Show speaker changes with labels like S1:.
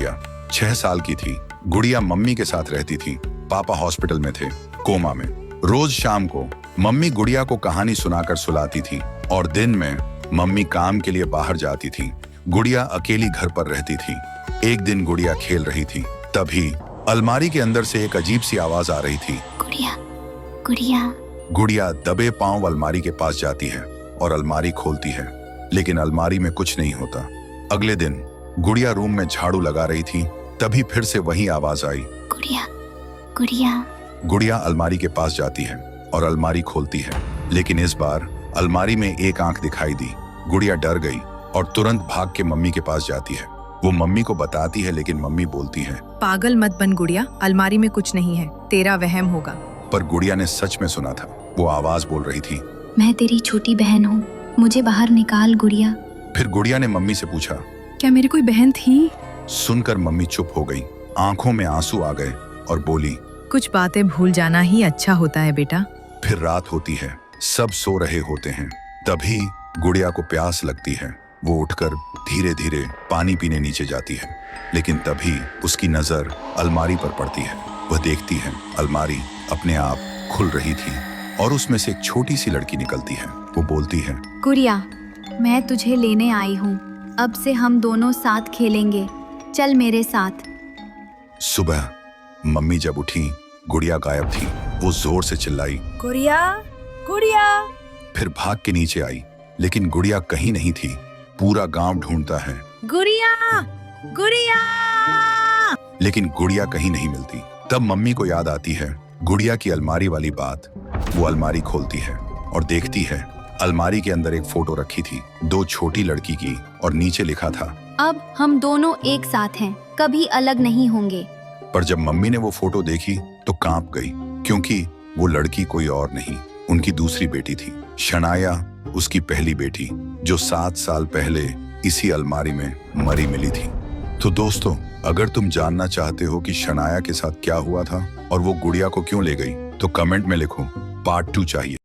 S1: गुड़िया 6 साल की थी। गुड़िया मम्मी के साथ रहती थी। पापा हॉस्पिटल में थे, कोमा में। रोज शाम को मम्मी गुड़िया को कहानी सुनाकर सुलाती थी और दिन में मम्मी काम के लिए बाहर जाती थी। गुड़िया अकेली घर पर रहती थी। एक दिन गुड़िया खेल रही थी, तभी अलमारी के अंदर से एक अजीब सी आवाज आ रही थी।
S2: गुड़िया, गुड़िया।
S1: गुड़िया दबे पांव अलमारी के पास जाती है और अलमारी खोलती है, लेकिन अलमारी में कुछ नहीं होता। अगले दिन गुड़िया रूम में झाड़ू लगा रही थी, तभी फिर से वही आवाज आई।
S2: गुड़िया, गुड़िया।
S1: गुड़िया अलमारी के पास जाती है और अलमारी खोलती है, लेकिन इस बार अलमारी में एक आंख दिखाई दी। गुड़िया डर गई और तुरंत भाग के मम्मी के पास जाती है। वो मम्मी को बताती है, लेकिन मम्मी बोलती है,
S3: पागल मत बन गुड़िया, अलमारी में कुछ नहीं है, तेरा वहम होगा।
S1: पर गुड़िया ने सच में सुना था। वो आवाज बोल रही थी,
S2: मैं तेरी छोटी बहन हूँ, मुझे बाहर निकाल गुड़िया।
S1: फिर गुड़िया ने मम्मी से पूछा।
S3: क्या मेरी कोई बहन थी?
S1: सुनकर मम्मी चुप हो गई, आंखों में आंसू आ गए और बोली,
S3: कुछ बातें भूल जाना ही अच्छा होता है बेटा।
S1: फिर रात होती है, सब सो रहे होते हैं। तभी गुड़िया को प्यास लगती है। वो उठकर धीरे धीरे पानी पीने नीचे जाती है, लेकिन तभी उसकी नजर अलमारी पर पड़ती है। वह देखती है अलमारी अपने आप खुल रही थी और उसमें से एक छोटी सी लड़की निकलती है। वो बोलती है,
S2: गुड़िया, मैं तुझे लेने आई हूँ, अब से हम दोनों साथ खेलेंगे, चल मेरे साथ।
S1: सुबह मम्मी जब उठी, गुड़िया गायब थी। वो जोर से चिल्लाई,
S3: गुड़िया, गुड़िया।
S1: फिर भाग के नीचे आई, लेकिन गुड़िया कहीं नहीं थी। पूरा गांव ढूंढता है,
S3: गुड़िया, गुड़िया।
S1: लेकिन गुड़िया कहीं नहीं मिलती। तब मम्मी को याद आती है गुड़िया की अलमारी वाली बात। वो अलमारी खोलती है और देखती है अलमारी के अंदर एक फोटो रखी थी, 2 छोटी लड़की की, और नीचे लिखा था,
S2: अब हम दोनों एक साथ हैं, कभी अलग नहीं होंगे।
S1: पर जब मम्मी ने वो फोटो देखी तो कांप गई, क्योंकि वो लड़की कोई और नहीं, उनकी दूसरी बेटी थी, शनाया, उसकी पहली बेटी, जो 7 साल पहले इसी अलमारी में मरी मिली थी। तो दोस्तों, अगर तुम जानना चाहते हो कि शनाया के साथ क्या हुआ था और वो गुड़िया को क्यों ले गई, तो कमेंट में लिखो, पार्ट 2 चाहिए।